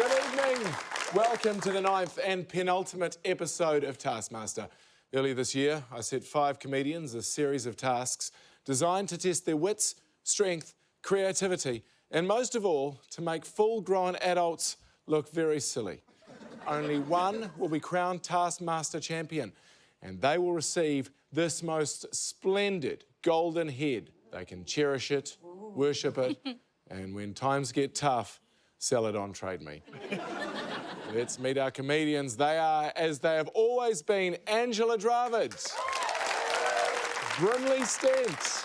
Good evening. Welcome to the 9th and penultimate episode of Taskmaster. Earlier this year, I set 5 comedians a series of tasks designed to test their wits, strength, creativity, and most of all, to make full-grown adults look very silly. Only one will be crowned Taskmaster champion, and they will receive this most splendid golden head. They can cherish it, worship it, and when times get tough, sell it on Trade Me. Let's meet our comedians. They are, as they have always been, Angela Dravid, Brinley Stent,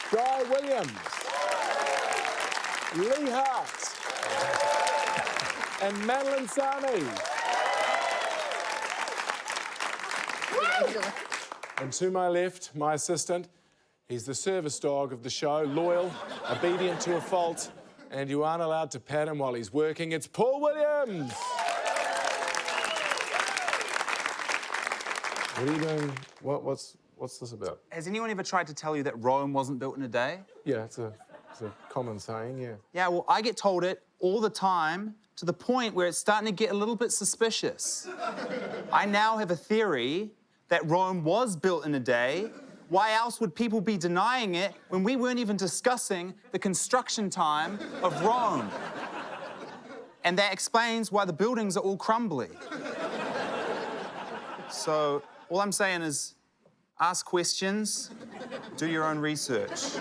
Guy Williams, Lee Hart, and Madeline Sani. And to my left, my assistant, he's the service dog of the show, loyal, obedient to a fault, and you aren't allowed to pat him while he's working. It's Paul Williams. What are you doing? What's this about? Has anyone ever tried to tell you that Rome wasn't built in a day? Yeah, it's a common saying, yeah. Yeah, well, I get told it all the time, to the point where it's starting to get a little bit suspicious. I now have a theory that Rome was built in a day. Why else would people be denying it when we weren't even discussing the construction time of Rome? And that explains why the buildings are all crumbly. So, all I'm saying is, ask questions, do your own research.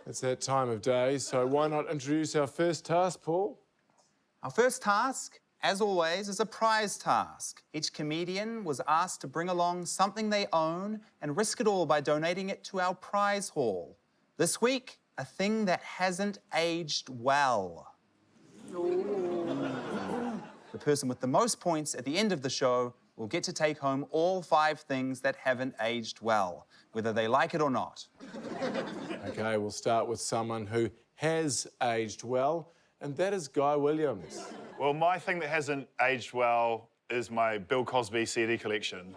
It's that time of day, so why not introduce our first task, Paul? Our first task, as always, is a prize task. Each comedian was asked to bring along something they own and risk it all by donating it to our prize haul. This week, a thing that hasn't aged well. The person with the most points at the end of the show will get to take home all 5 things that haven't aged well, whether they like it or not. Okay, we'll start with someone who has aged well, and that is Guy Williams. Well, my thing that hasn't aged well is my Bill Cosby CD collection.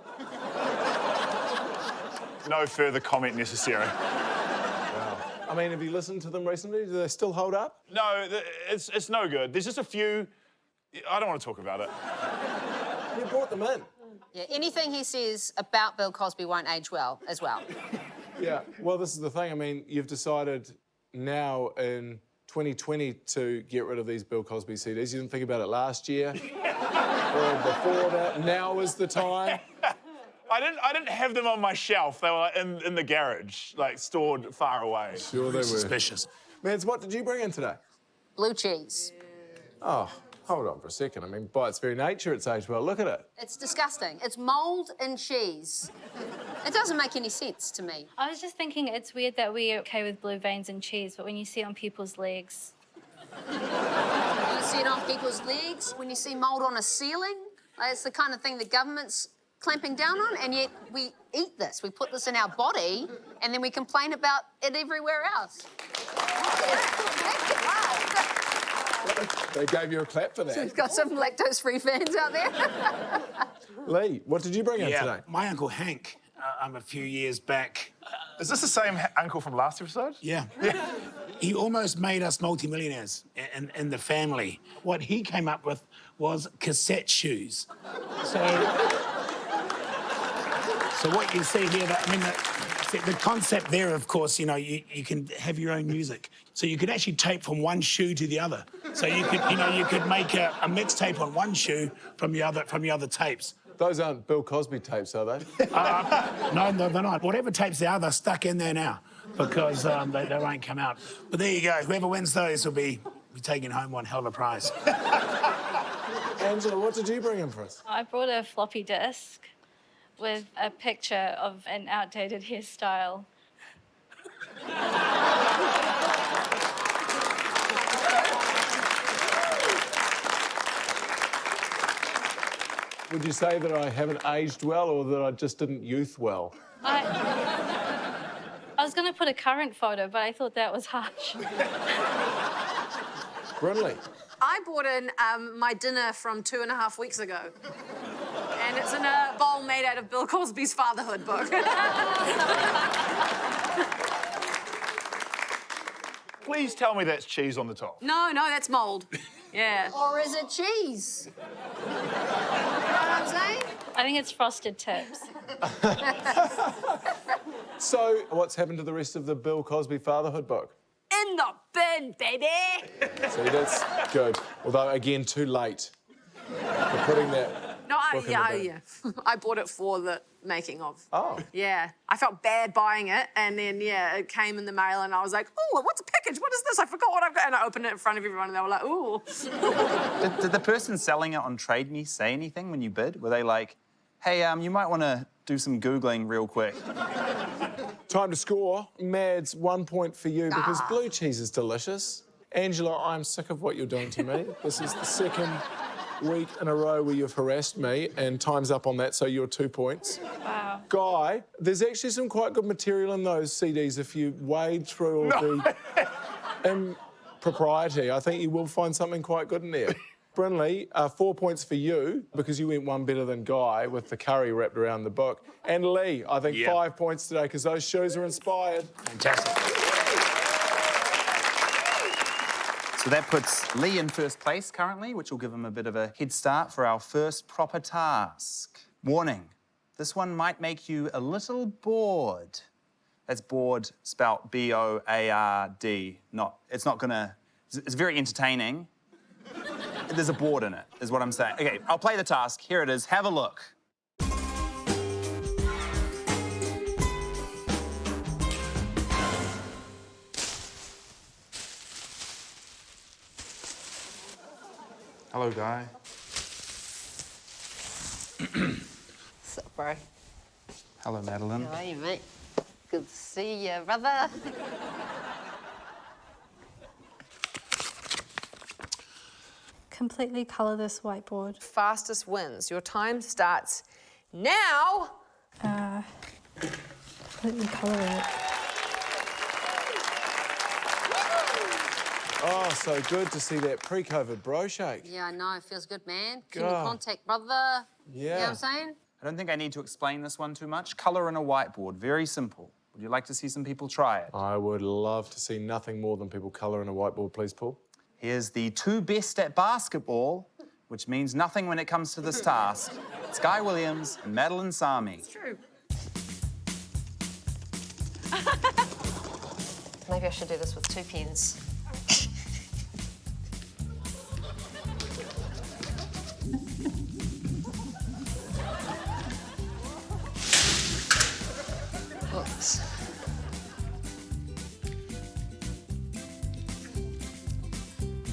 No further comment necessary. Wow. I mean, have you listened to them recently? Do they still hold up? No, it's no good. There's just a few... I don't want to talk about it. You brought them in. Yeah, anything he says about Bill Cosby won't age well, as well. Yeah, well, this is the thing. I mean, you've decided now in 2020 to get rid of these Bill Cosby CDs. You didn't think about it last year or before that. Now is the time. I didn't have them on my shelf. They were like, in the garage, like stored far away. Sure they were. Suspicious. Mans, what did you bring in today? Blue cheese. Oh, hold on for a second. I mean, by its very nature, it's aged well. Look at it. It's disgusting. It's mould in cheese. It doesn't make any sense to me. I was just thinking it's weird that we're okay with blue veins in cheese, but when you see it on people's legs... You see it on people's legs, when you see mould on a ceiling, it's the kind of thing the government's clamping down on, and yet we eat this. We put this in our body, and then we complain about it everywhere else. Wow. They gave you a clap for that. We've got some lactose-free fans out there. Lee, what did you bring in today? My Uncle Hank, a few years back... Is this the same uncle from last episode? Yeah. He almost made us multimillionaires in the family. What he came up with was cassette shoes. So what you see here, the concept there, of course, you know, you can have your own music. So you could actually tape from one shoe to the other. So you could make a mixtape on one shoe from the other tapes. Those aren't Bill Cosby tapes, are they? No, they're not. Whatever tapes they are, they're stuck in there now because they won't come out. But there you go. Whoever wins those will be taking home one hell of a prize. Angela, what did you bring in for us? I brought a floppy disk with a picture of an outdated hairstyle. Would you say that I haven't aged well or that I just didn't youth well? I was going to put a current photo, but I thought that was harsh. Brinley. I brought in my dinner from 2.5 weeks ago. And it's in a bowl made out of Bill Cosby's fatherhood book. please tell me that's cheese on the top? No, that's mould. Yeah. Or is it cheese? You know what I'm saying? I think it's frosted tips. So, what's happened to the rest of the Bill Cosby fatherhood book? In the bin, baby. See, that's good. Although, again, too late for putting that. No, book in the bin. I bought it for the making of. Oh. Yeah. I felt bad buying it, and then, it came in the mail, and I was like, oh, what's a package? What is this? I forgot what I've got. And I opened it in front of everyone, and they were like, ooh. Did the person selling it on Trade Me say anything when you bid? Were they like, hey, you might want to do some Googling real quick? Time to score. Mads, 1 point for you because blue cheese is delicious. Angela, I'm sick of what you're doing to me. This is the second week in a row where you've harassed me, and time's up on that, so you're 2 points. Wow. Guy, there's actually some quite good material in those CDs if you wade through all the impropriety. I think you will find something quite good in there. Brinley, 4 points for you because you went one better than Guy with the curry wrapped around the book. And Lee, I think 5 points today because those shoes are inspired. Fantastic. So that puts Lee in first place currently, which will give him a bit of a head start for our first proper task. Warning, this one might make you a little bored. That's bored spelt B-O-A-R-D. It's not gonna, it's very entertaining. There's a board in it, is what I'm saying. Okay, I'll play the task. Here it is. Have a look. Hello, Guy. What's up, bro? Hello, Madeline. How are you, mate? Good to see you, brother. Completely colour this whiteboard. Fastest wins. Your time starts now. Completely colour it. Oh, so good to see that pre-COVID bro shake. Yeah, I know. It feels good, man. Keep in God. contact, brother. Yeah. You know what I'm saying? I don't think I need to explain this one too much. Colour in a whiteboard, very simple. Would you like to see some people try it? I would love to see nothing more than people colour in a whiteboard, please, Paul. Here's the two best at basketball, which means nothing when it comes to this task. It's Guy Williams and Madeline Sami. It's true. Maybe I should do this with 2 pens. Oops.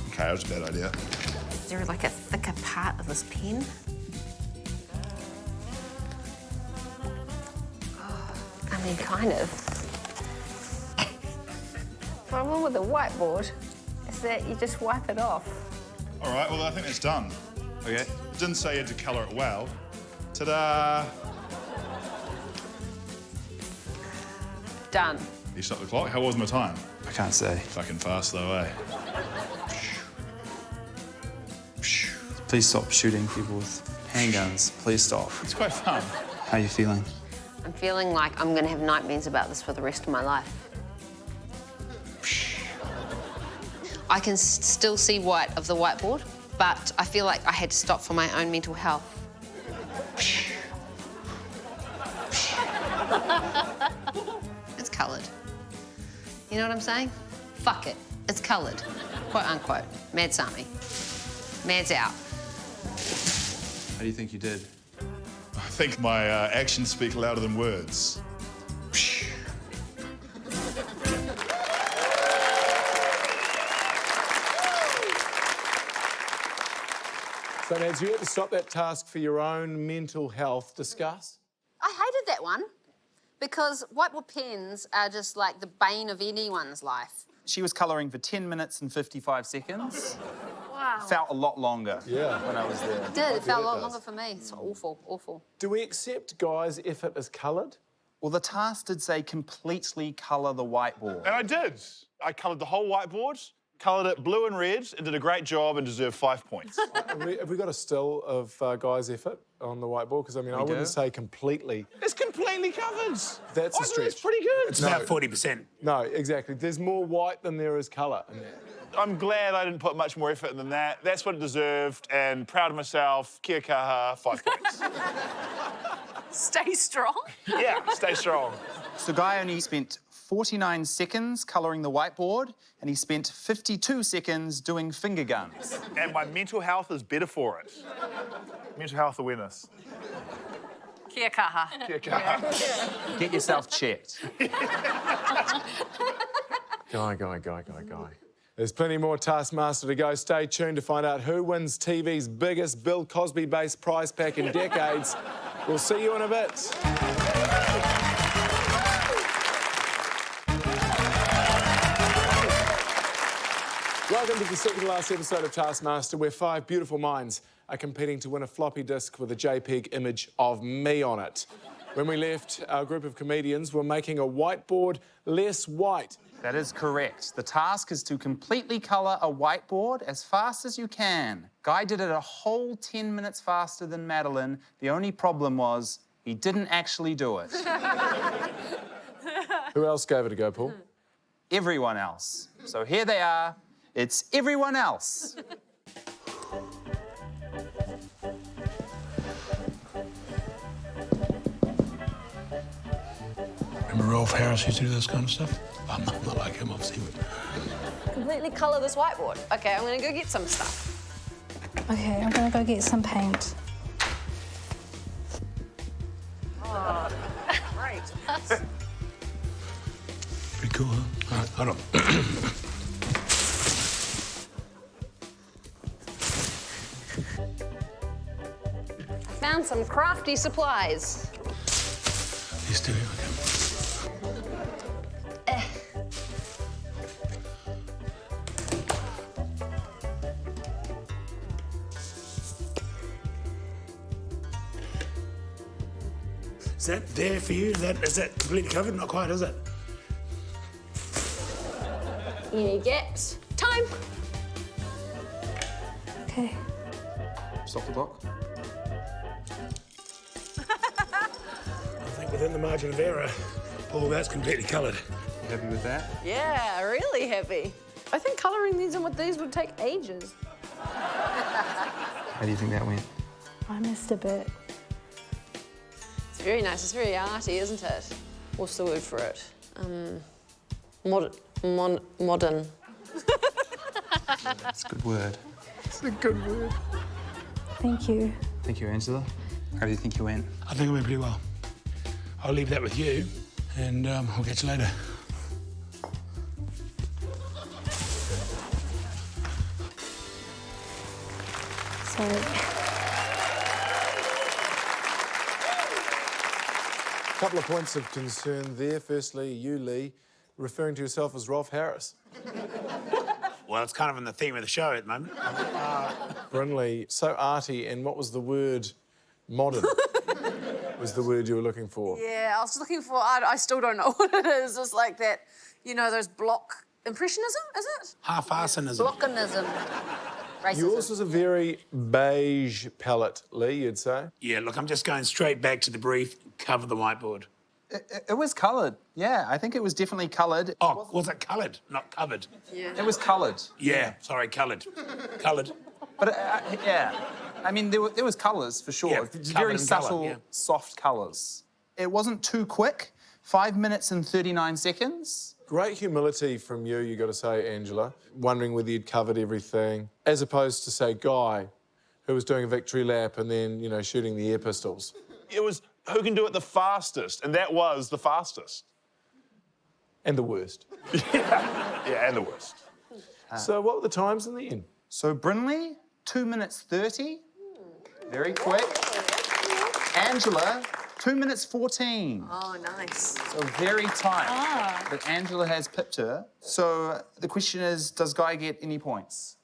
Okay, that was a bad idea. Is there like a thicker part of this pen? I mean, kind of. Problem with a whiteboard is that you just wipe it off. All right, well, I think it's done. Okay. Didn't say you had to colour it well. Ta-da! Done. You stopped the clock? How was my time? I can't say. Fucking fast, though, eh? Please stop shooting people with handguns. Please stop. It's quite fun. How are you feeling? I'm feeling like I'm gonna have nightmares about this for the rest of my life. I can still see white of the whiteboard, but I feel like I had to stop for my own mental health. It's coloured. You know what I'm saying? Fuck it. It's coloured. Quote unquote. Mad Sami. Mad's out. How do you think you did? I think my actions speak louder than words. So, Mads, you had to stop that task for your own mental health. Discuss. I hated that one because whiteboard pens are just like the bane of anyone's life. She was colouring for 10 minutes and 55 seconds. Wow. Felt a lot longer Yeah. when I was there. It did. It felt a lot does. longer for me. It's awful, awful. Do we accept Guy's effort as coloured? Well, the task did say completely colour the whiteboard. And I did. I coloured the whole whiteboard. coloured it blue and red and did a great job and deserved 5 points. Have we got a still of Guy's effort on the whiteboard? Because, I mean, I wouldn't say completely. It's completely covered. That's a stretch. It's pretty good. It's about 40%. No, exactly. There's more white than there is colour in there. I'm glad I didn't put much more effort than that. That's what it deserved, and proud of myself. Kia kaha, 5 points. Stay strong. Yeah, stay strong. So Guy only spent 49 seconds colouring the whiteboard, and he spent 52 seconds doing finger guns. And my mental health is better for it. Mental health awareness. Kia kaha. Kia kaha. Get yourself checked. Guy. There's plenty more Taskmaster to go. Stay tuned to find out who wins TV's biggest Bill Cosby-based prize pack in decades. We'll see you in a bit. Welcome to the second to last episode of Taskmaster, where 5 beautiful minds are competing to win a floppy disk with a JPEG image of me on it. When we left, our group of comedians were making a whiteboard less white. That is correct. The task is to completely colour a whiteboard as fast as you can. Guy did it a whole 10 minutes faster than Madeline. The only problem was he didn't actually do it. Who else gave it a go, Paul? Everyone else. So here they are. It's everyone else. Remember Rolf Harris used to do this kind of stuff? I'm not like him, obviously. Completely colour this whiteboard. Okay, I'm gonna go get some stuff. Okay, I'm gonna go get some paint. Oh, great. Pretty cool, huh? All right, hold on. Found some crafty supplies. These two, okay. Is that there for you? Is that completely covered? Not quite, is it? Any gaps? Time. Okay. Stop the clock. I think within the margin of error, Paul, that's completely coloured. You happy with that? Yeah, really heavy. I think colouring these and with these would take ages. How do you think that went? I missed a bit. It's very nice. It's very arty, isn't it? What's the word for it? Modern. It's a good word. It's a good word. Thank you. Thank you, Angela. How do you think you went? I think it went pretty well. I'll leave that with you, and I'll catch you later. Sorry. A couple of points of concern there. Firstly, you, Lee, referring to yourself as Rolf Harris. Well, it's kind of on the theme of the show at the moment. Brynlee, so arty, and what was the word? Modern was the word you were looking for. Yeah, I was looking for, I still don't know what it is. It's like that, you know, those block impressionism, is it? Half-arsonism. Blockinism. Racism. Yours was a very beige palette, Lee, you'd say? Yeah, look, I'm just going straight back to the brief, cover the whiteboard. It was coloured. Yeah, I think it was definitely coloured. Oh, was it coloured, not covered? Yeah. It was coloured. Yeah, sorry, coloured. Coloured. But yeah, I mean, there was colours for sure. Yeah, It's covered very in colour, subtle, yeah. soft colours. It wasn't too quick. 5 minutes and 39 seconds. Great humility from you got to say, Angela, wondering whether you'd covered everything, as opposed to, say, Guy, who was doing a victory lap and then, you know, shooting the air pistols. It was who can do it the fastest, and that was the fastest. And the worst. Yeah, and the worst. So what were the times in the end? So Brynlee, 2 minutes 30. Very quick. Angela, 2 minutes 14. Oh, nice. So very tight. But Angela has pipped her. So the question is, does Guy get any points?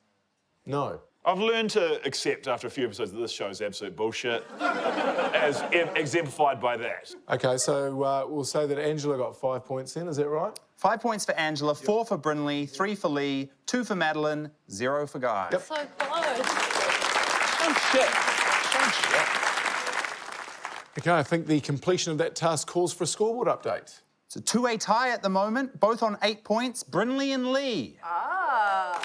No. I've learned to accept after a few episodes that this show is absolute bullshit, as exemplified by that. OK, so we'll say that Angela got 5 points then, is that right? 5 points for Angela, 4 for Brynley, 3 for Lee, 2 for Madeline, 0 for Guy. Yep. So close. Oh, shit. OK, I think the completion of that task calls for a scoreboard update. It's a two-way tie at the moment, both on 8 points, Brynley and Lee. Ah.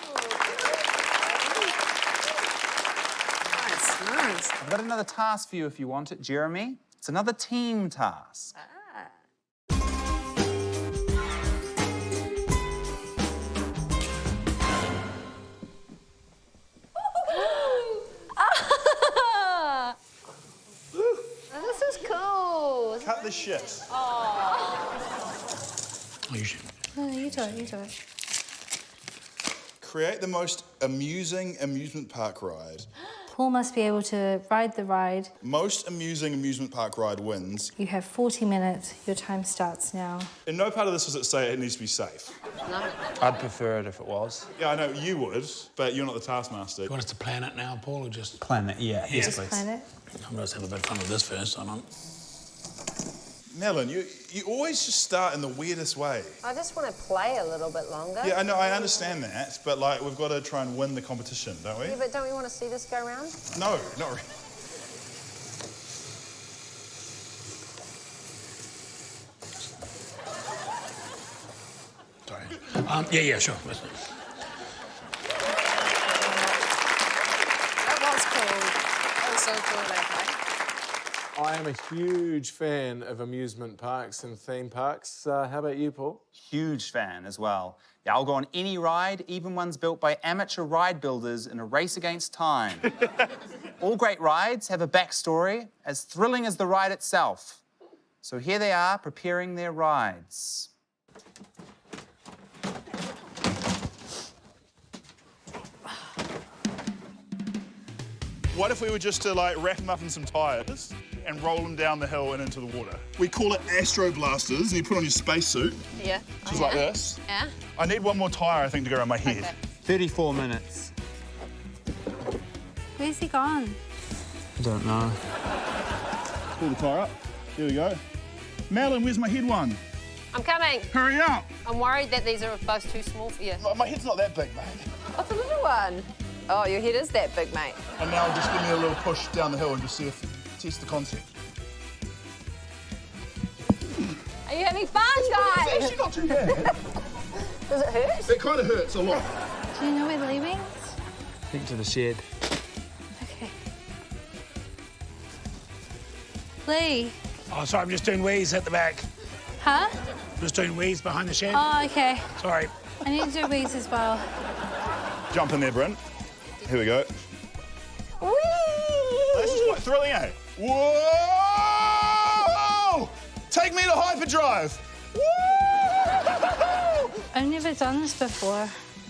Nice. I've got another task for you if you want it, Jeremy. It's another team task. This is cool. Cut the shit. You should. No, you do it, you do it. Create the most amusing amusement park ride. Paul must be able to ride the ride. Most amusing amusement park ride wins. You have 40 minutes. Your time starts now. In no part of this does it say it needs to be safe. No. I'd prefer it if it was. Yeah, I know you would, but you're not the Taskmaster. You want us to plan it now, Paul, or just... Plan it, yeah. Yes, Just please. plan it. I'm going to have a bit of fun with this first, I don't... Melon, you always just start in the weirdest way. I just want to play a little bit longer. Yeah, I know, I understand that, but like we've got to try and win the competition, don't we? Yeah, but don't we want to see this go round? No, not really. Sorry. Yeah, sure. That was cool. That was so cool, that way. I am a huge fan of amusement parks and theme parks. How about you, Paul? Huge fan as well. Yeah, I'll go on any ride, even ones built by amateur ride builders in a race against time. All great rides have a backstory, as thrilling as the ride itself. So here they are, preparing their rides. What if we were just to like wrap them up in some tyres and roll them down the hill and into the water? We call it Astro blasters, and you put on your spacesuit, Yeah. which is like this. Yeah. I need one more tyre, I think, to go around my head. Okay. 34 minutes. Where's he gone? I don't know. Pull the tyre up. There we go. Madeline, where's my head one? I'm coming. Hurry up! I'm worried that these are both too small for you. My head's not that big, mate. What's the little one? Oh, your head is that big, mate. And now just give me a little push down the hill and just see if test the concept. Are you having fun, guys? It's actually not too bad. Does it hurt? It kind of hurts a lot. Do you know where Lee went? I think to the shed. Okay. Lee. Oh, sorry, I'm just doing wheeze at the back. Huh? I'm just doing wheeze behind the shed. Oh, okay. Sorry. I need to do wheeze as well. Jump in there, Bryn. Here we go. Whee! This is quite thrilling, eh? Whoa! Take me to hyperdrive. Woo! I've never done this before.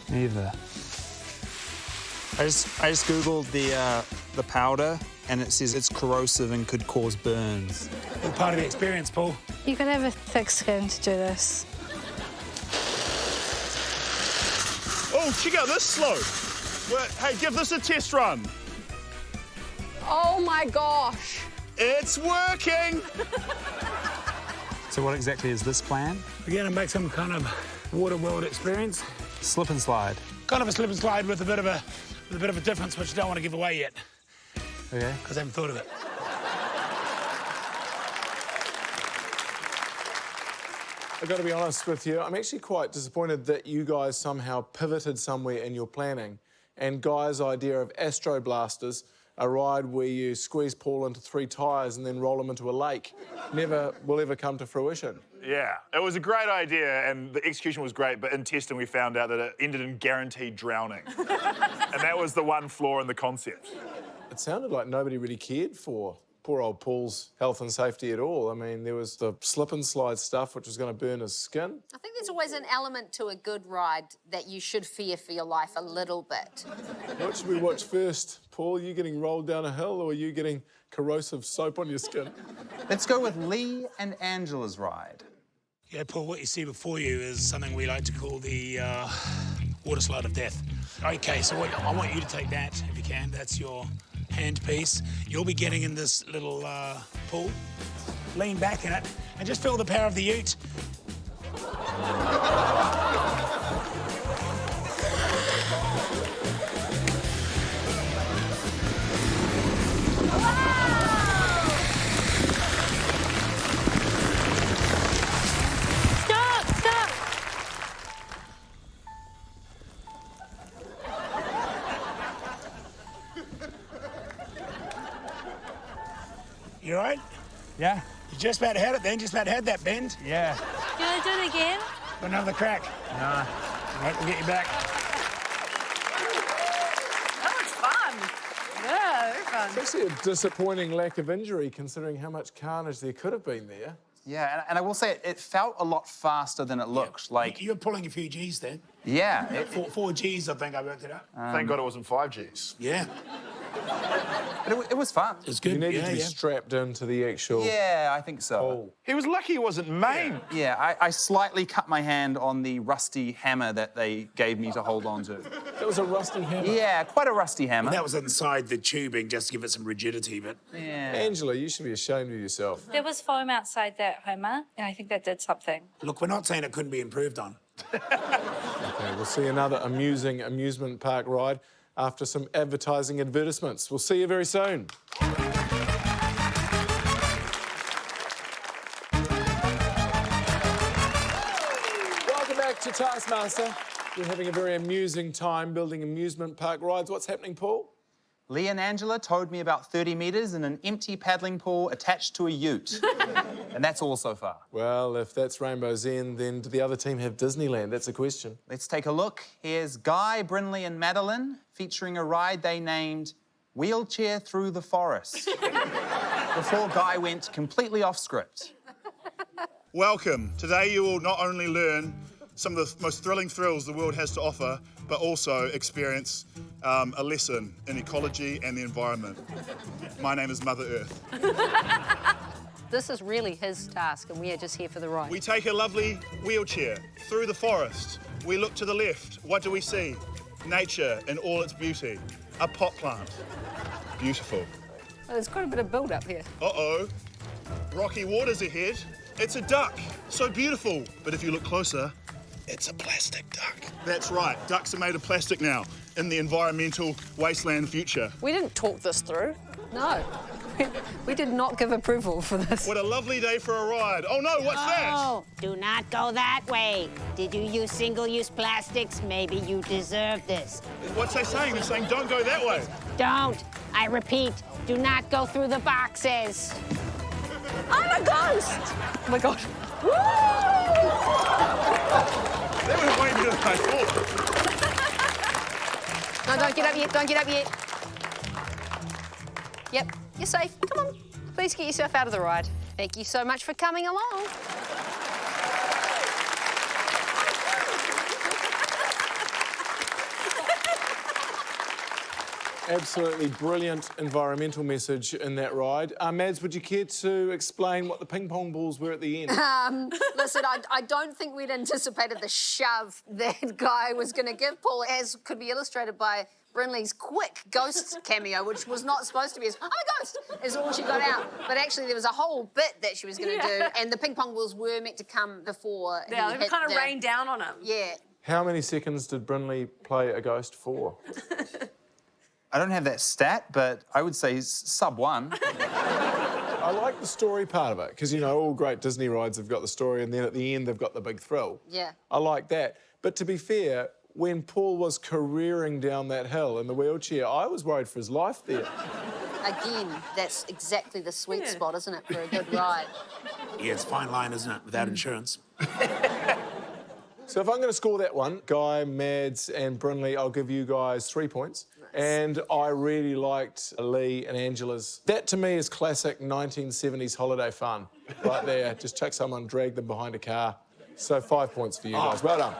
Neither. I just googled the powder, and it says it's corrosive and could cause burns. All part of the experience, Paul. You gotta have a thick skin to do this. Oh, check out this slope. Wait, hey, give this a test run. Oh my gosh. It's working. So what exactly is this plan? We're going to make some kind of water world experience. Slip and slide. Kind of a slip and slide with a bit of a difference, which I don't want to give away yet, Okay. because I haven't thought of it. I've got to be honest with you, I'm actually quite disappointed that you guys somehow pivoted somewhere in your planning. And Guy's idea of Astro blasters, a ride where you squeeze Paul into 3 tyres and then roll him into a lake, never will ever come to fruition. Yeah, it was a great idea and the execution was great, but in testing we found out that it ended in guaranteed drowning. And that was the one flaw in the concept. It sounded like nobody really cared for poor old Paul's health and safety at all. I mean, there was the slip and slide stuff, which was going to burn his skin. I think there's always an element to a good ride that you should fear for your life a little bit. What should we watch first? Paul, you getting rolled down a hill or you getting corrosive soap on your skin? Let's go with Lee and Angela's ride. Yeah, Paul, what you see before you is something we like to call the water slide of death. Okay, so I want you to take that, if you can. That's your hand piece. You'll be getting in this little pool. Lean back in it and just feel the power of the ute. Stop! You all right? Yeah. You just about had it then, just about had that bend. Yeah. You want to do it again? Another crack. Nah. All right, we'll get you back. That was fun. Yeah, very fun. It's actually a disappointing lack of injury considering how much carnage there could have been there. Yeah, and I will say it felt a lot faster than it looked. Like, You're pulling a few G's then. yeah, Four G's, I think I worked it out. Thank God it wasn't 5 Gs. Yeah, but it was fun. it's good. You needed to be yeah. strapped into the actual Yeah, I think so. pole. He was lucky he wasn't maimed. Yeah, I slightly cut my hand on the rusty hammer that they gave me to hold on to. That was a rusty hammer. Yeah, quite a rusty hammer. That was inside the tubing just to give it some rigidity, but Yeah. Angela, you should be ashamed of yourself. There was foam outside that hammer, and I think that did something. look, we're not saying it couldn't be improved on. Okay, we'll see another amusing amusement park ride after some advertising advertisements. We'll see you very soon. Welcome back to Taskmaster. We're having a very amusing time building amusement park rides. What's happening, Paul? Lee and Angela towed me about 30 metres in an empty paddling pool attached to a ute. And that's all so far. Well, if that's Rainbow's End, then do the other team have Disneyland? That's a question. Let's take a look. Here's Guy, Brynley and Madeline featuring a ride they named Wheelchair Through the Forest. Before Guy went completely off script. Welcome. Today you will not only learn some of the most thrilling thrills the world has to offer, but also experience a lesson in ecology and the environment. My name is Mother Earth. This is really his task, and we are just here for the ride. We take a lovely wheelchair through the forest. We look to the left. What do we see? Nature in all its beauty. A pot plant. Beautiful. Well, there's quite a bit of build-up here. Uh-oh. Rocky waters ahead. It's a duck. So beautiful. But if you look closer, it's a plastic duck. That's right. Ducks are made of plastic now in the environmental wasteland future. We didn't talk this through. No, we did not give approval for this. What a lovely day for a ride. Oh no, what's that? Oh, do not go that way. Did you use single-use plastics? Maybe you deserve this. What's they saying? They're saying don't go that way. Don't. I repeat, do not go through the boxes. I'm a ghost! Oh my God. That was way better than I thought. No, don't get up yet, don't get up yet. Yep, you're safe. Come on, please get yourself out of the ride. Thank you so much for coming along. Absolutely brilliant environmental message in that ride. Mads, would you care to explain what the ping pong balls were at the end? Listen, I don't think we'd anticipated the shove that Guy was going to give Paul, as could be illustrated by Brynley's quick ghost cameo, which was not supposed to be as, I'm a ghost, is all she got out. But actually, there was a whole bit that she was going to do, and the ping pong balls were meant to come before Yeah, he they hit kind of the... rained down on him. Yeah. How many seconds did Brynley play a ghost for? I don't have that stat, but I would say sub 1. I like the story part of it, because, you know, all great Disney rides have got the story, and then at the end, they've got the big thrill. Yeah. I like that. But to be fair, when Paul was careering down that hill in the wheelchair, I was worried for his life there. Again, that's exactly the sweet spot, isn't it, for a good ride? Yeah, it's a fine line, isn't it, without insurance? So if I'm going to score that one, Guy, Mads and Brynley, I'll give you guys 3 points. Nice. And I really liked Lee and Angela's. That to me is classic 1970s holiday fun. Right there, just chuck someone, drag them behind a car. So 5 points for you guys. Well done.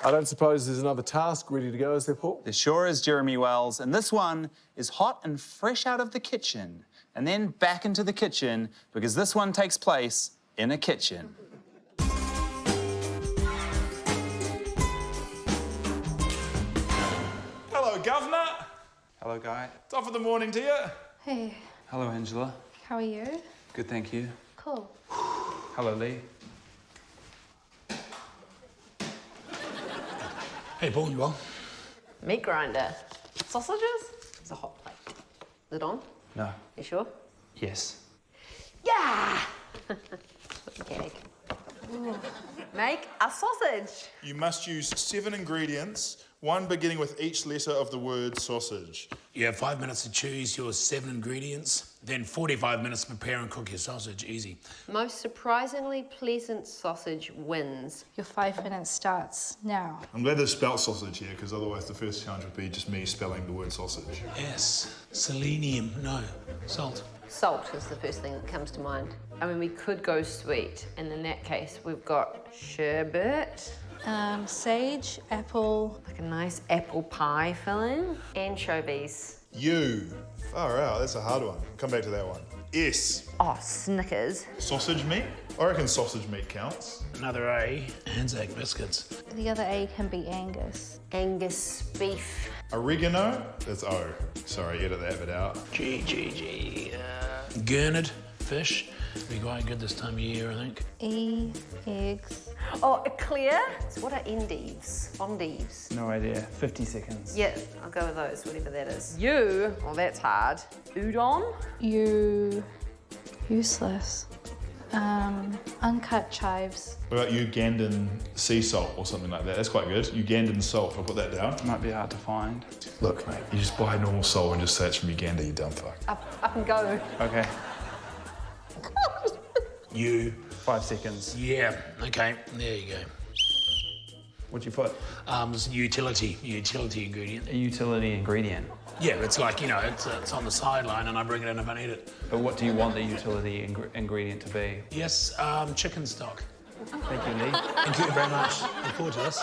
I don't suppose there's another task ready to go, is there, Paul? There sure is, Jeremy Wells. And this one is hot and fresh out of the kitchen. And then back into the kitchen, because this one takes place in a kitchen. governor. Hello, Guy. Top of the morning to you. Hey, Hello, Angela. how are you? Good, thank you. Cool. Hello, Lee. Hey, Paul, you well? Meat grinder. Sausages? It's a hot plate. Is it on? No. You sure? Yes. Yeah! Okay. Make a sausage. You must use 7 ingredients, one beginning with each letter of the word sausage. You have 5 minutes to choose your 7 ingredients, then 45 minutes to prepare and cook your sausage. Easy. Most surprisingly pleasant sausage wins. Your 5 minutes starts now. I'm glad they've spelt sausage here, because otherwise the first challenge would be just me spelling the word sausage. Yes. Selenium. No. Salt. Salt is the first thing that comes to mind. I mean, we could go sweet, and in that case, we've got sherbet, Sage, apple. like a nice apple pie filling, anchovies. You. Far out, that's a hard one. Come back to that one. S. Oh, Snickers. Sausage meat? I reckon sausage meat counts. Another A. Anzac biscuits. The other A can be Angus. Angus beef. Oregano? That's O. Sorry, edit that bit out. G. Gurnard fish. Be quite good this time of year, I think. E, eggs. Oh, eclair. What are endives? Endives. No idea. 50 seconds. Yeah, I'll go with those, whatever that is. You. Well, that's hard. Udon. Useless. Uncut chives. What about Ugandan sea salt or something like that? That's quite good. Ugandan salt, I'll put that down. Might be hard to find. Look, mate, you just buy normal salt and just say it's from Uganda, you dumb fuck. Up and go. Okay. You. 5 seconds. Yeah. Okay. There you go. What'd you put? Utility ingredient. A utility ingredient. Yeah, it's like, you know, it's on the sideline and I bring it in if I need it. But what do you want the utility ingredient to be? Yes, chicken stock. Thank you, Lee. Thank you very much. Look forward to this.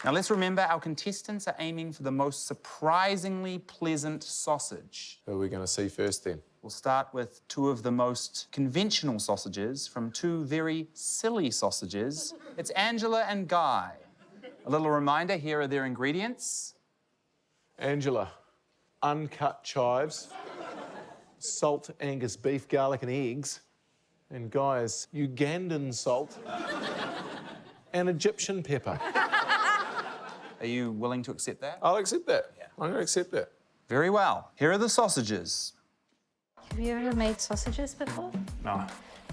Now let's remember our contestants are aiming for the most surprisingly pleasant sausage. Who are we going to see first then? We'll start with 2 of the most conventional sausages from 2 very silly sausages. It's Angela and Guy. A little reminder, here are their ingredients. Angela, uncut chives, salt, Angus beef, garlic and eggs, and Guy's Ugandan salt and Egyptian pepper. Are you willing to accept that? I'll accept that. I'm going to accept that. Very well. Here are the sausages. Have you ever made sausages before? No.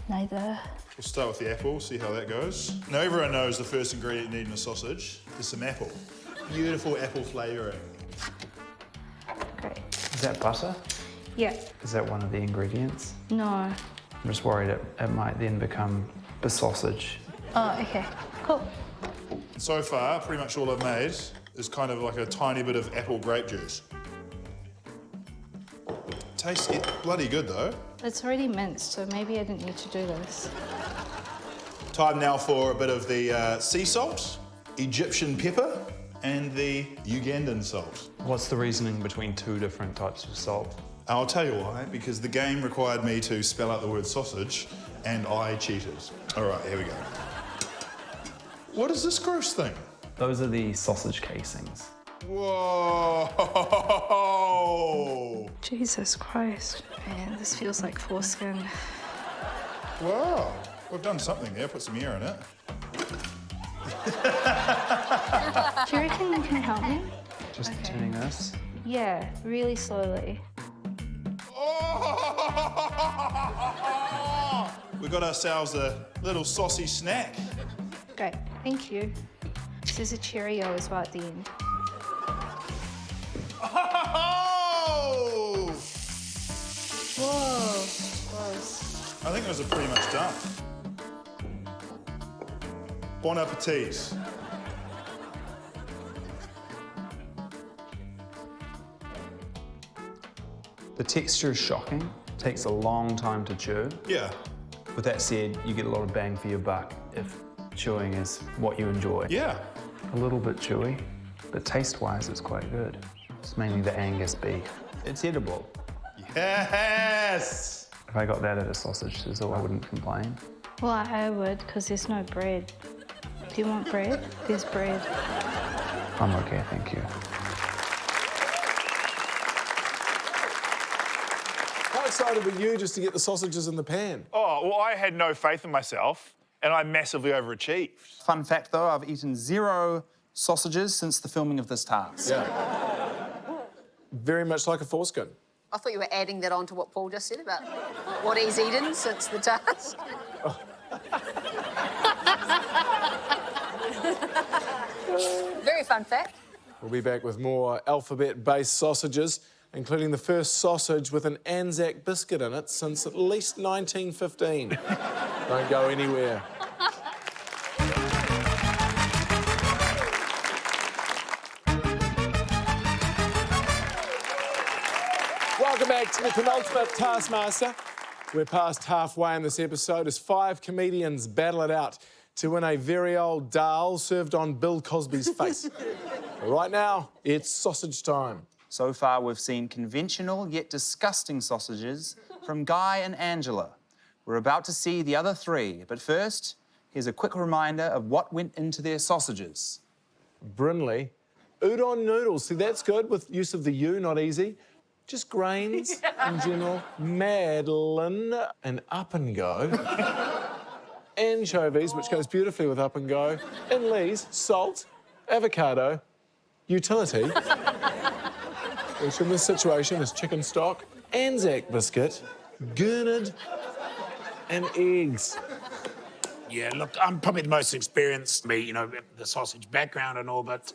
Neither. We'll start with the apple, see how that goes. Now everyone knows the first ingredient you need in a sausage is some apple. Beautiful apple flavouring. Great. Is that butter? Yeah. Is that one of the ingredients? No. I'm just worried it might then become the sausage. Oh, okay. Cool. So far, pretty much all I've made is kind of like a tiny bit of apple grape juice. Tastes bloody good though. It's already minced, so maybe I didn't need to do this. Time now for a bit of the sea salt, Egyptian pepper, and the Ugandan salt. What's the reasoning between 2 different types of salt? I'll tell you why, because the game required me to spell out the word sausage, and I cheated. All right, here we go. What is this gross thing? Those are the sausage casings. Whoa! Jesus Christ. Man, this feels like foreskin. Wow, we've done something there, put some air in it. Do you reckon you can help me? Just turning this. Yeah, really slowly. We got ourselves a little saucy snack. Great, thank you. There's a Cheerio as well at the end. Oh! Whoa, close. I think those are pretty much done. Bon appetit. The texture is shocking. Takes a long time to chew. Yeah. With that said, you get a lot of bang for your buck if chewing is what you enjoy. Yeah. A little bit chewy, but taste-wise, it's quite good. It's mainly the Angus beef. It's edible. Yes! If I got that at a sausage sizzle, I wouldn't complain. Well, I would, because there's no bread. Do you want bread? There's bread. I'm okay, thank you. How excited were you just to get the sausages in the pan? Oh, well, I had no faith in myself, and I massively overachieved. Fun fact, though, I've eaten 0 sausages since the filming of this task. Yeah. Very much like a foreskin. I thought you were adding that on to what Paul just said about what he's eaten since the task. Very fun fact. We'll be back with more alphabet-based sausages, including the first sausage with an Anzac biscuit in it since at least 1915. Don't go anywhere. Welcome back to the penultimate Taskmaster. We're past halfway in this episode as 5 comedians battle it out to win a very old dal served on Bill Cosby's face. Right now, it's sausage time. So far, we've seen conventional yet disgusting sausages from Guy and Angela. We're about to see the other 3, but first, here's a quick reminder of what went into their sausages. Brinley, udon noodles. See, that's good with use of the U, not easy. Just grains in general. Madeline, and up and go. Anchovies, which goes beautifully with up and go. And Lee's, salt, avocado, utility, which in this situation is chicken stock, Anzac biscuit, gurnard, and eggs. Yeah, look, I'm probably the most experienced, the sausage background and all, but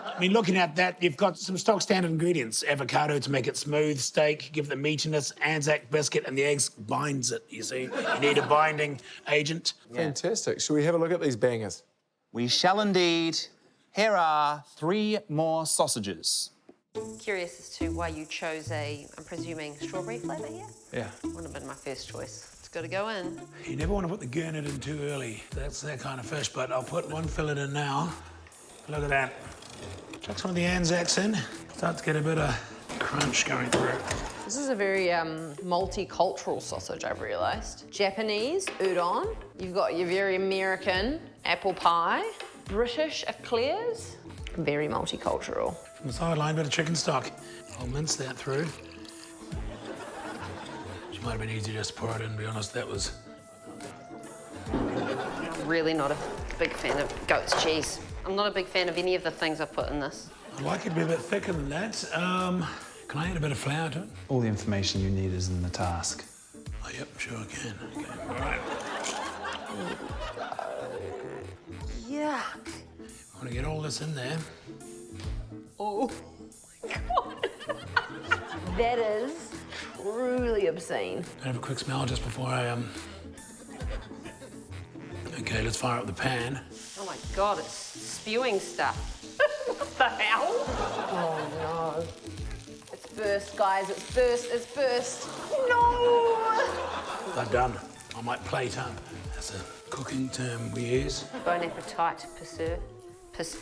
I mean, looking at that, you've got some stock standard ingredients. Avocado to make it smooth, steak, give the meatiness, Anzac biscuit, and the eggs binds it, you see. You need a binding agent. Fantastic. Shall we have a look at these bangers? We shall indeed. Here are 3 more sausages. Curious as to why you chose I'm presuming, strawberry flavour here? Yeah. Wouldn't have been my first choice. It's got to go in. You never want to put the gurnard in too early. That's that kind of fish, but I'll put 1 fillet in now. Look at that. Chuck some of the Anzacs in. Start to get a bit of crunch going through. This is a very multicultural sausage, I've realised. Japanese, udon. You've got your very American apple pie. British eclairs. Very multicultural. From the sideline, bit of chicken stock. I'll mince that through. Which might have been easy just to pour it in, to be honest. That was... I'm really not a big fan of goat's cheese. I'm not a big fan of any of the things I put in this. I'd like it to be a bit thicker than that. Can I add a bit of flour to it? All the information you need is in the task. Oh, yep, sure I can. Okay, all right. Yuck. I want to get all this in there. Oh my God. That is truly obscene. Can I have a quick smell just before I, Okay, let's fire up the pan. Oh my God, it's spewing stuff. What the hell? Oh no. It's burst, guys, it's burst, it's burst. No! They're done. I might plate up. That's a cooking term we use. Bon appetit,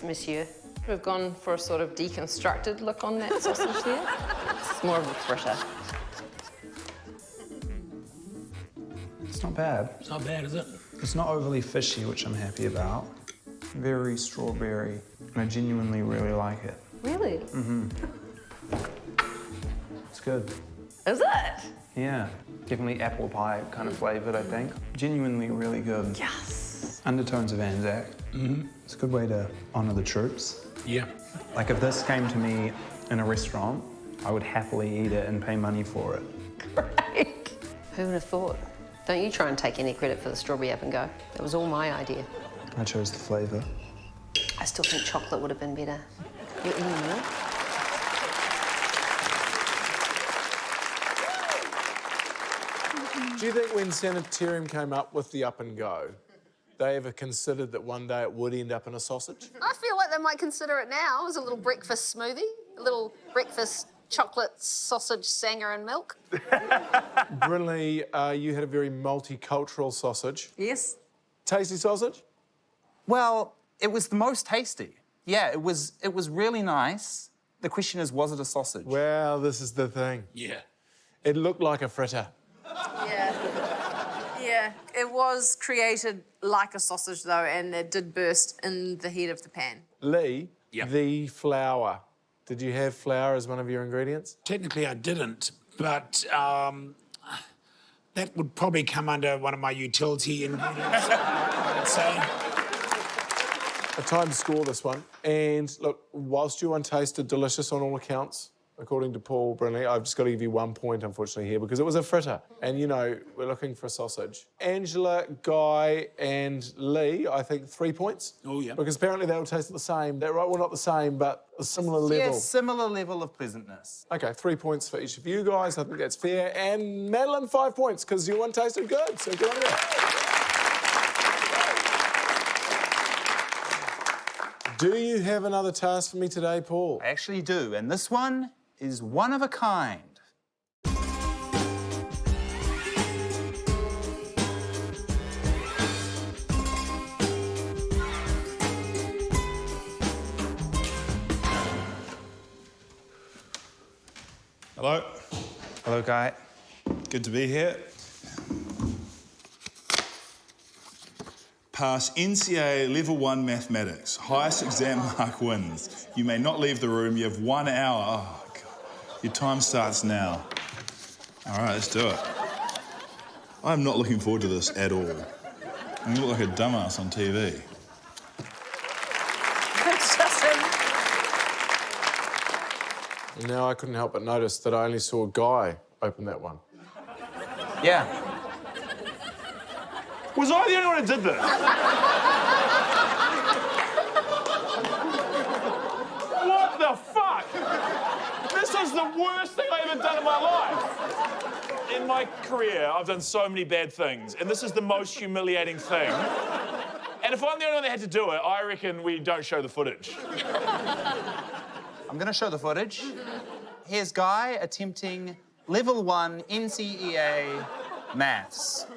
monsieur. We've gone for a sort of deconstructed look on that sausage there. It's more of a fritter. It's not bad. It's not bad, is it? It's not overly fishy, which I'm happy about. Very strawberry, and I genuinely really like it. Really? Mm-hmm. It's good. Is it? Yeah, definitely apple pie kind of flavoured, I think. Genuinely really good. Yes. Undertones of Anzac. Mm-hmm. It's a good way to honour the troops. Yeah. Like if this came to me in a restaurant, I would happily eat it and pay money for it. Great. Who would have thought? Don't you try and take any credit for the strawberry up and go. That was all my idea. I chose the flavour. I still think chocolate would have been better. You're eating milk? Do you think when Sanitarium came up with the up and go, they ever considered that one day it would end up in a sausage? I feel like they might consider it now as a little breakfast smoothie, a little breakfast chocolate sausage sanger and milk. Brinley, you had a very multicultural sausage. Yes. Tasty sausage? Well, it was the most tasty. Yeah, it was really nice. The question is, was it a sausage? Well, this is the thing. Yeah. It looked like a fritter. Yeah. Yeah. It was created like a sausage, though, and it did burst in the head of the pan. Lee, the flour. Did you have flour as one of your ingredients? Technically, I didn't, but that would probably come under one of my utility ingredients, I'd say. A time to score this one. And look, whilst you one tasted delicious on all accounts, according to Paul Brinley, I've just got to give you 1 point, unfortunately, here, because it was a fritter. And, you know, we're looking for a sausage. Angela, Guy and Lee, I think 3 points. Oh, yeah. Because apparently they all tasted the same. They're right, well, not the same, but a similar level. Yeah, similar level of pleasantness. OK, 3 points for each of you guys. I think that's fair. And Madeline, 5 points, because your one tasted good, so good on you. Do you have another task for me today, Paul? I actually do, and this one is one of a kind. Hello. Hello, Guy. Good to be here. Pass NCA Level 1 Mathematics. Highest exam mark wins. You may not leave the room. You have 1 hour. Oh, God. Your time starts now. All right, let's do it. I'm not looking forward to this at all. I look like a dumbass on TV. Thanks, Justin. Now, I couldn't help but notice that I only saw Guy open that one. Yeah. Was I the only one who did this? What the fuck? This is the worst thing I've ever done in my life. In my career, I've done so many bad things, and this is the most humiliating thing. And if I'm the only one that had to do it, I reckon we don't show the footage. I'm going to show the footage. Here's Guy attempting Level 1 NCEA Maths.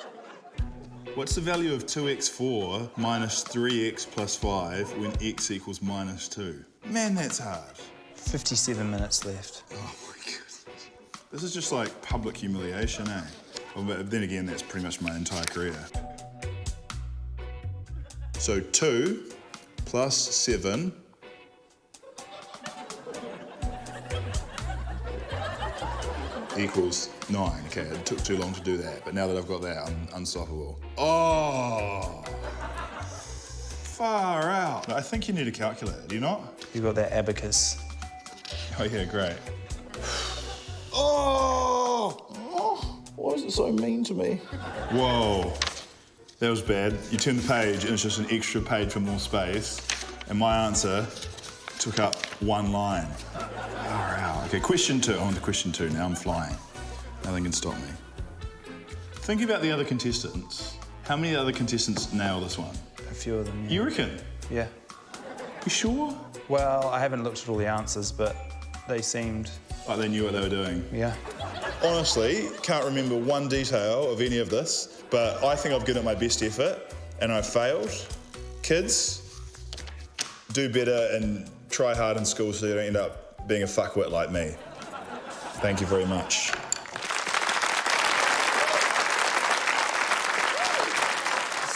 What's the value of 2x4 minus 3x plus 5 when x equals minus 2? Man, that's hard. 57 minutes left. Oh, my goodness. This is just like public humiliation, eh? Well, but then again, that's pretty much my entire career. So 2 plus 7 equals 9. Okay, it took too long to do that, but now that I've got that, I'm unstoppable. Oh! Far out. I think you need a calculator, do you not? You got that abacus. Oh, yeah, great. Oh! Why is it so mean to me? Whoa. That was bad. You turn the page and it's just an extra page for more space, and my answer took up 1 line. Far out. Okay, question 2. I'm on to question 2 now. I'm flying. Nothing can stop me. Think about the other contestants. How many other contestants nail this one? A few of them, yeah. You reckon? Yeah. You sure? Well, I haven't looked at all the answers, but they seemed... Like they knew what they were doing? Yeah. Honestly, can't remember one detail of any of this, but I think I've given it my best effort and I failed. Kids, do better and try hard in school so you don't end up being a fuckwit like me. Thank you very much.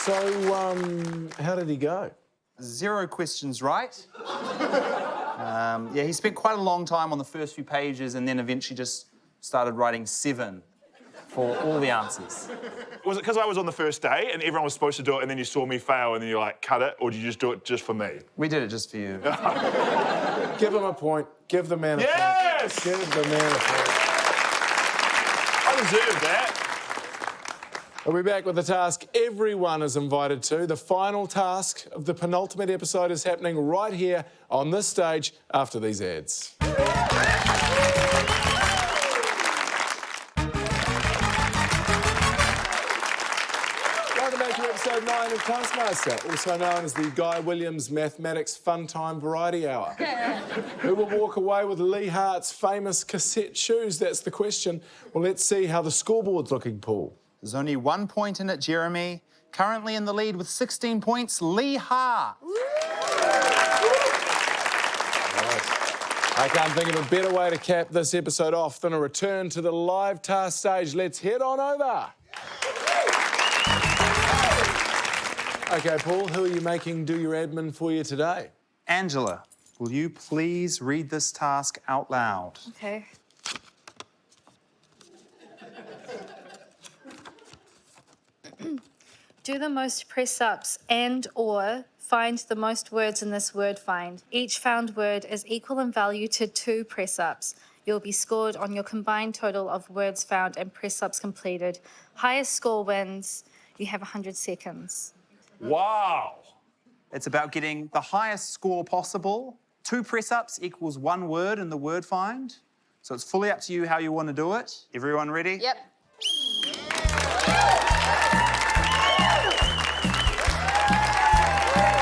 So, how did he go? 0 questions right. Yeah, he spent quite a long time on the first few pages and then eventually just started writing 7 for all the answers. Was it because I was on the first day and everyone was supposed to do it and then you saw me fail and then you're like, cut it, or did you just do it just for me? We did it just for you. Give him a point. Give the man a point. Yes! Give the man a point. I deserve that. We'll be back with the task everyone is invited to. The final task of the penultimate episode is happening right here on this stage after these ads. Welcome back to episode 9 of Taskmaster, also known as the Guy Williams Mathematics Fun Time Variety Hour. Who will walk away with Lee Hart's famous cassette shoes? That's the question. Well, let's see how the scoreboard's looking, Paul. There's only 1 point in it, Jeremy. Currently in the lead with 16 points, Lee Hart. I can't think of a better way to cap this episode off than a return to the live task stage. Let's head on over. Okay, Paul, who are you making do your admin for you today? Angela, will you please read this task out loud? Okay. Do the most press-ups and/or find the most words in this word find. Each found word is equal in value to 2 press-ups. You'll be scored on your combined total of words found and press-ups completed. Highest score wins. You have 100 seconds. Wow. It's about getting the highest score possible. 2 press-ups equals 1 word in the word find. So it's fully up to you how you want to do it. Everyone ready? Yep.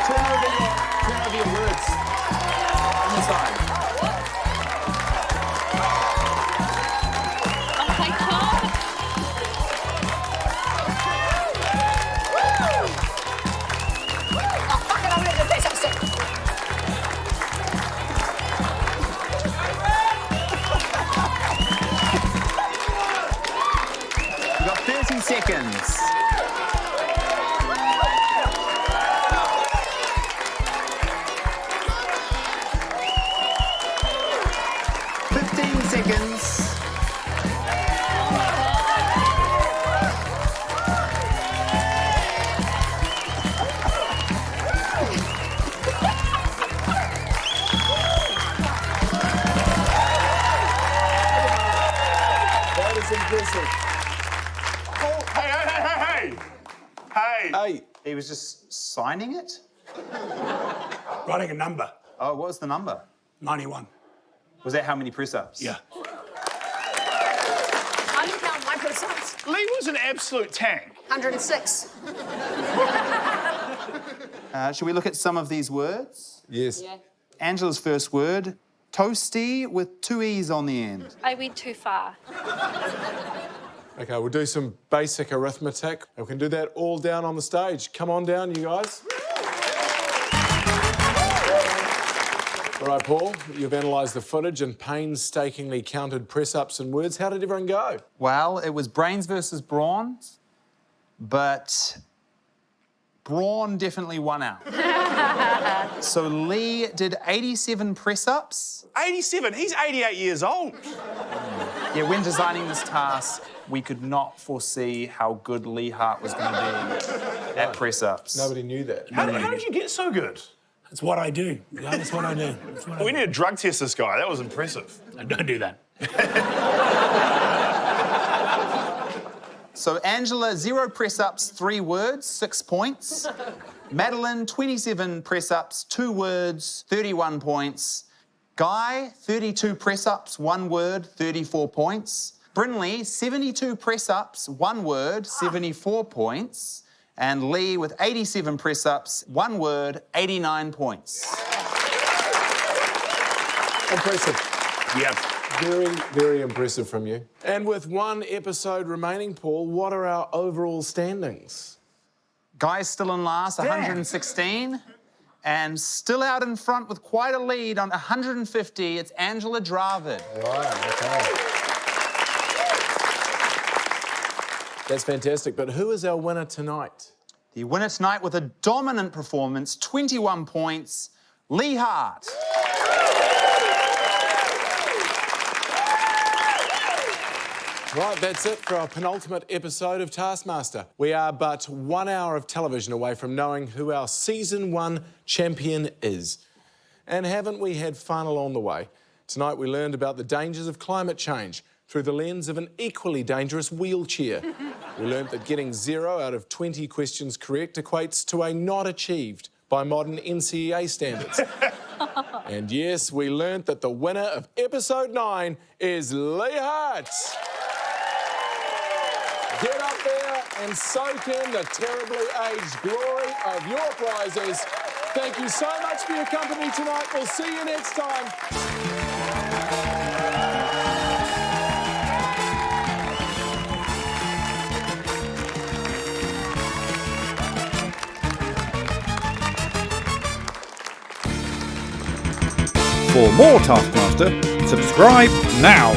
Turn over your words on the side. Oh my God. Oh, fuck it, I'm gonna do the press-up stick. You've got 30 seconds. Seconds. That is impressive. Oh, hey. Hey, He was just signing it? Writing a number. Oh, what was the number? 91. Was that how many press-ups? Yeah. I didn't count my press-ups. Lee was an absolute tank. 106. Should we look at some of these words? yes. Yeah. Angela's first word, toasty with 2 E's on the end. I went too far. Okay, we'll do some basic arithmetic. And we can do that all down on the stage. Come on down, you guys. All right, Paul, you've analysed the footage and painstakingly counted press-ups and words. How did everyone go? Well, it was brains versus brawns, but brawn definitely won out. So Lee did 87 press-ups. 87, he's 88 years old. Yeah, when designing this task, we could not foresee how good Lee Hart was going to be at press-ups. Nobody knew that. How did you get so good? That's what I do. Yeah, that's what I do. We need to drug test this guy. That was impressive. Don't do that. So Angela, 0 press-ups, 3 words, 6 points. Madeline, 27 press-ups, 2 words, 31 points. Guy, 32 press-ups, 1 word, 34 points. Brinley, 72 press-ups, 1 word, 74 points. And Lee with 87 press-ups, 1 word, 89 points. Impressive. Yep. Very, very impressive from you. And with 1 episode remaining, Paul, what are our overall standings? Guy's still in last, 116. And still out in front with quite a lead on 150, it's Angela Dravid. Right, okay. That's fantastic. But who is our winner tonight? The winner tonight with a dominant performance, 21 points, Lee Hart. Right, that's it for our penultimate episode of Taskmaster. We are but 1 hour of television away from knowing who our Season 1 champion is. And haven't we had fun along the way? Tonight we learned about the dangers of climate change through the lens of an equally dangerous wheelchair. We learned that getting 0 out of 20 questions correct equates to a not achieved by modern NCEA standards. And yes, we learned that the winner of episode 9 is Lee Hart. Get up there and soak in the terribly aged glory of your prizes. Thank you so much for your company tonight. We'll see you next time. For more Taskmaster, subscribe now.